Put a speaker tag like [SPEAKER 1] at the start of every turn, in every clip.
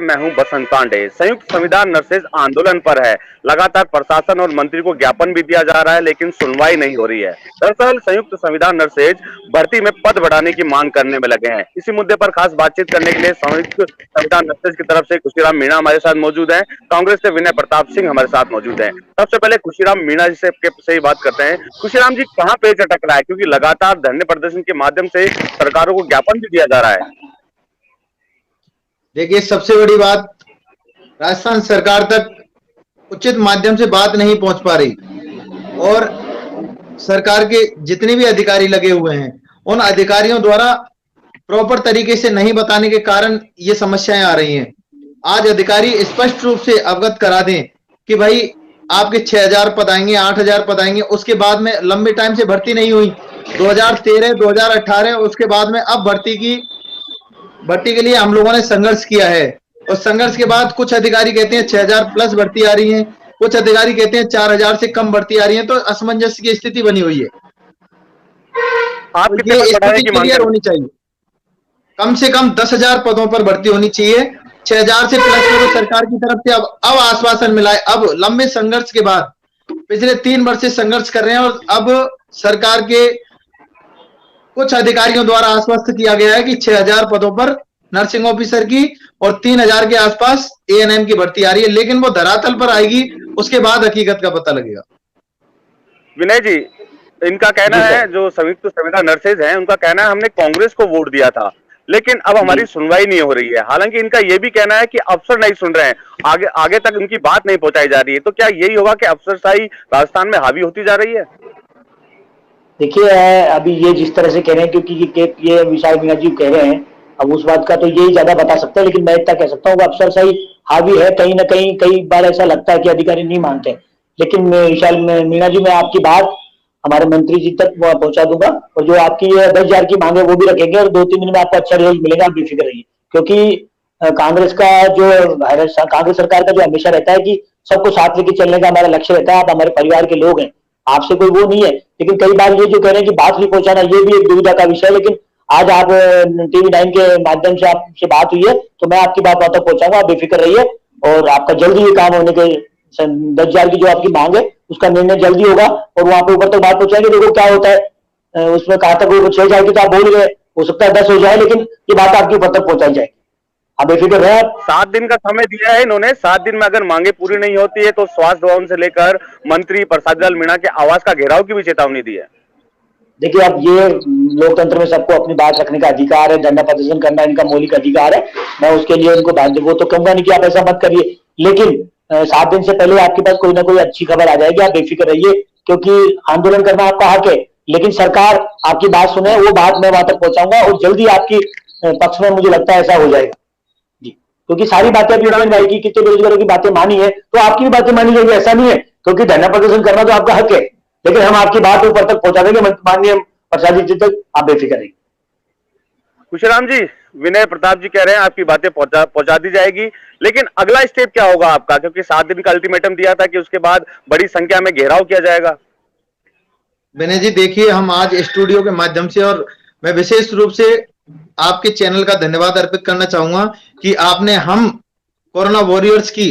[SPEAKER 1] मैं हूं बसंत पांडे। संयुक्त संविधान नर्सेज आंदोलन पर है। लगातार प्रशासन और मंत्री को ज्ञापन भी दिया जा रहा है, लेकिन सुनवाई नहीं हो रही है। दरअसल संयुक्त संविधान नर्सेज भर्ती में पद बढ़ाने की मांग करने में लगे हैं। इसी मुद्दे पर खास बातचीत करने के लिए संयुक्त संविधान नर्सेज की तरफ से खुशीराम मीणा हमारे साथ मौजूद है। कांग्रेस से विनय प्रताप सिंह हमारे साथ मौजूद है। सबसे पहले खुशीराम मीणा जी से ही बात करते हैं। खुशीराम जी, कहाँ पेच अटक रहा है, क्योंकि लगातार धरने प्रदर्शन के माध्यम से सरकारों को ज्ञापन भी दिया जा रहा है।
[SPEAKER 2] देखिए, सबसे बड़ी बात, राजस्थान सरकार तक उचित माध्यम से बात नहीं पहुंच पा रही और सरकार के जितने भी अधिकारी लगे हुए हैं उन अधिकारियों द्वारा प्रॉपर तरीके से नहीं बताने के कारण ये समस्याएं आ रही हैं। आज अधिकारी स्पष्ट रूप से अवगत करा दें कि भाई आपके 6000 पद आएंगे, 8000 पद आएंगे। उसके बाद में लंबे टाइम से भर्ती नहीं हुई, 2013 2018 उसके बाद में अब भर्ती के लिए हम लोगों ने संघर्ष किया है। और संघर्ष के बाद कुछ अधिकारी कहते हैं 6000 प्लस भर्ती आ रही है, कुछ अधिकारी कहते हैं 4000 से कम भर्ती आ रही है। तो असमंजस की स्थिति बनी हुई है।
[SPEAKER 1] आप
[SPEAKER 2] तो ये स्थिति क्लियर होनी चाहिए। कम से कम 10,000 पदों पर भर्ती होनी चाहिए। 6000 से प्लस में तो सरकार की तरफ से अब आश्वासन मिला है। अब लंबे संघर्ष के बाद पिछले 3 वर्ष से संघर्ष कर रहे हैं और अब सरकार के कुछ अधिकारियों द्वारा आश्वस्त किया गया है कि 6000 पदों पर नर्सिंग ऑफिसर की और 3000 के आसपास एएनएम की भर्ती आ रही है, लेकिन वो धरातल पर आएगी, उसके बाद हकीकत का पता लगेगा।
[SPEAKER 1] विनय जी, इनका कहना है, जो संयुक्त संविधान नर्सेज हैं, उनका कहना है हमने कांग्रेस को वोट दिया था, लेकिन अब हमारी सुनवाई नहीं हो रही है। हालांकि इनका यह भी कहना है कि अफसर नहीं सुन रहे हैं, आगे आगे तक उनकी बात नहीं पहुंचाई जा रही है। तो क्या यही होगा कि अफसरशाही राजस्थान में हावी होती जा रही है?
[SPEAKER 3] देखिए, अभी ये जिस तरह से कह रहे हैं, क्योंकि ये विशाल मीणा जी कह रहे हैं, अब उस बात का तो यही ज्यादा बता सकते हैं, लेकिन मैं इतना कह सकता हूँ अफसरशाही हावी है कहीं ना कहीं। कई बार ऐसा लगता है कि अधिकारी नहीं मानते। लेकिन विशाल मीणा जी, मैं आपकी बात हमारे मंत्री जी तक पहुंचा दूंगा और जो आपकी 10,000 की मांग है वो भी रखेंगे और 2-3 दिन में आपको अच्छा रिजल्ट मिलेगा, आप बेफिक्र रहिए। क्योंकि कांग्रेस सरकार का जो हमेशा रहता है कि सबको साथ लेके चलने का हमारा लक्ष्य रहता है। आप हमारे परिवार के लोग हैं, आपसे कोई वो नहीं है। लेकिन कई बार ये जो कह रहे हैं कि बात नहीं पहुंचाना, ये भी एक दुविधा का विषय है। लेकिन आज आप TV9 के माध्यम से आपसे बात हुई है तो मैं आपकी बात वहां तक पहुंचाऊंगा, आप बेफिक्र रहिए और आपका जल्दी ये काम होने के 10,000 की जो आपकी मांग है उसका निर्णय जल्दी होगा और वहां पे ऊपर तक बात पहुंचाएंगे। देखो क्या होता है, उसमें कहा तक वो 6 जाएगी तो आप बोल रहे, हो सकता है 10 हो जाए, लेकिन ये बात आपके ऊपर तक पहुंचाई जाएगी, आप बेफिक्र रहे।
[SPEAKER 1] 7 दिन का समय दिया है इन्होंने। 7 दिन में अगर मांगे पूरी नहीं होती है तो स्वास्थ्य भवन से लेकर मंत्री प्रसाद लाल मीणा के आवास का घेराव की भी चेतावनी दी है।
[SPEAKER 3] देखिए, अब ये लोकतंत्र में सबको अपनी बात रखने का अधिकार है, धरना प्रदर्शन करना इनका मौलिक अधिकार है। मैं उसके लिए इनको वो तो कहूंगा नहीं कि आप ऐसा मत करिए, लेकिन 7 दिन से पहले आपके पास कोई ना कोई अच्छी खबर आ जाएगी, आप बेफिक्र रहिए। क्योंकि आंदोलन करना आपका हक है, लेकिन सरकार आपकी बात सुने, वो बात मैं वहां तक पहुंचाऊंगा और जल्दी आपकी पक्ष में मुझे लगता है ऐसा हो जाएगा जी। क्योंकि सारी बातें अभी उन्होंने भाई की कितने बेरोजगारों की बातें मानी है तो आपकी भी बातें मानी जाएगी, ऐसा नहीं है। क्योंकि धरना प्रदर्शन करना तो आपका हक है, लेकिन हम आपकी बात ऊपर तक पहुंचा देंगे माननीय प्रसाद जी तक, आप बेफिक्र रहिए।
[SPEAKER 1] खुशीराम जी, विनय प्रताप जी कह रहे हैं आपकी बातें पहुंचा दी जाएगी, लेकिन अगला स्टेप क्या होगा आपका? क्योंकि 7 दिन का अल्टीमेटम दिया था कि उसके बाद बड़ी संख्या में घेराव किया जाएगा।
[SPEAKER 2] विनय जी, देखिए, हम आज स्टूडियो के माध्यम से और मैं विशेष रूप से आपके चैनल का धन्यवाद अर्पित करना चाहूंगा कि आपने हम कोरोना वॉरियर्स की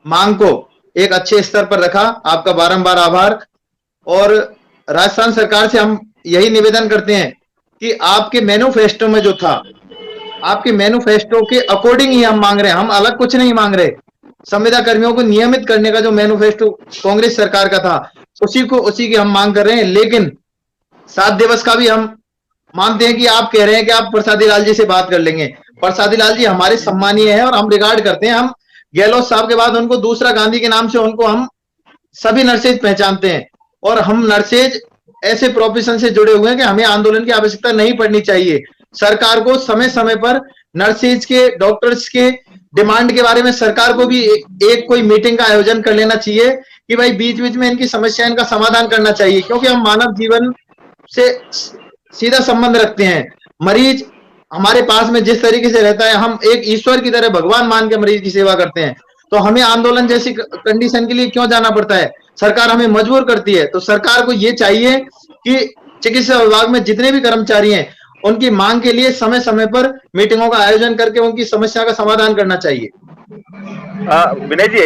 [SPEAKER 2] मांग को एक अच्छे स्तर पर रखा। आपका बारंबार आभार। और राजस्थान सरकार से हम यही निवेदन करते हैं कि आपके मैनिफेस्टो में जो था, आपके मैनिफेस्टो के अकॉर्डिंग ही हम मांग रहे हैं, हम अलग कुछ नहीं मांग रहे। संविदा कर्मियों को नियमित करने का जो मैनिफेस्टो कांग्रेस सरकार का था उसी की हम मांग कर रहे हैं। लेकिन 7 दिवस का भी हम मानते हैं कि आप कह रहे हैं कि आप प्रसादी लाल जी से बात कर लेंगे। प्रसादी लाल जी हमारे सम्मानीय है और हम रिगार्ड करते हैं। हम गहलोत साहब के बाद उनको दूसरा गांधी के नाम से उनको हम सभी नर्सेज पहचानते हैं और हम नर्सेज ऐसे प्रोफेशन से जुड़े हुए हैं कि हमें आंदोलन की आवश्यकता नहीं पड़नी चाहिए। सरकार को समय समय पर नर्सेज के, डॉक्टर्स के डिमांड के बारे में सरकार को भी एक कोई मीटिंग का आयोजन कर लेना चाहिए कि भाई बीच बीच में इनकी समस्या, इनका समाधान करना चाहिए। क्योंकि हम मानव जीवन से सीधा संबंध रखते हैं। मरीज हमारे पास में जिस तरीके से रहता है, हम एक ईश्वर की तरह भगवान मान के मरीज की सेवा करते हैं। तो हमें आंदोलन जैसी कंडीशन के लिए क्यों जाना पड़ता है? सरकार हमें मजबूर करती है। तो सरकार को ये चाहिए कि चिकित्सा विभाग में जितने भी कर्मचारी हैं उनकी मांग के लिए समय समय पर मीटिंगों का आयोजन करके उनकी समस्या का समाधान करना चाहिए।
[SPEAKER 1] विनय जी,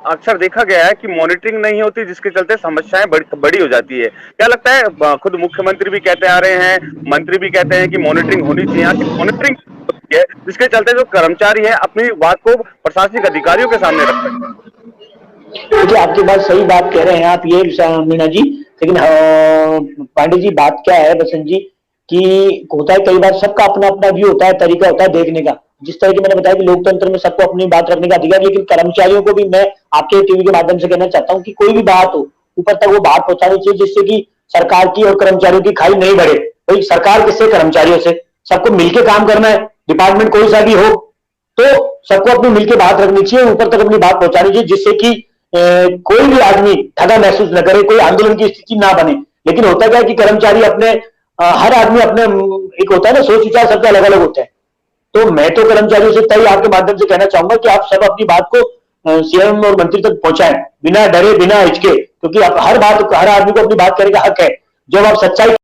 [SPEAKER 1] अक्सर देखा गया है कि मॉनिटरिंग नहीं होती, जिसके चलते समस्याएं बड़ी हो जाती है। क्या लगता है, खुद मुख्यमंत्री भी कहते आ रहे हैं, मंत्री भी कहते हैं कि मॉनिटरिंग होनी चाहिए, आखिर मॉनिटरिंग होती है जिसके चलते जो कर्मचारी है अपनी बात को प्रशासनिक अधिकारियों के सामने रख सकते हैं?
[SPEAKER 3] देखिए, आपकी बात सही बात कह रहे हैं आप ये मीना जी, लेकिन पांडे जी बात क्या है बसंत जी कि होता है कई बार सबका अपना अपना व्यू होता है, तरीका होता है देखने का। जिस तरह की मैंने बताया कि लोकतंत्र में सबको अपनी बात रखने का अधिकार, लेकिन कर्मचारियों को भी मैं आपके टीवी के माध्यम से कहना चाहता हूं कि कोई भी बात हो ऊपर तक वो बात पहुंचानी चाहिए, जिससे कि सरकार की और कर्मचारियों की खाई नहीं बढ़े। भाई सरकार किससे? कर्मचारियों से। सबको मिलकर काम करना है, डिपार्टमेंट कोई सा भी हो तो सबको अपनी मिलकर बात रखनी चाहिए, ऊपर तक अपनी बात पहुंचानी चाहिए, जिससे कि कोई भी आदमी ठगा महसूस न करे, कोई आंदोलन की स्थिति ना बने। लेकिन होता क्या है कि कर्मचारी अपने हर आदमी अपने एक होता है ना, सोच विचार सबके अलग अलग होते हैं। तो मैं तो कर्मचारियों से तय आपके माध्यम से कहना चाहूंगा कि आप सब अपनी बात को सीएम और मंत्री तक पहुंचाएं, बिना डरे बिना हिचके, क्योंकि हर आदमी को अपनी बात करने का हक है। जब आप सच्चाई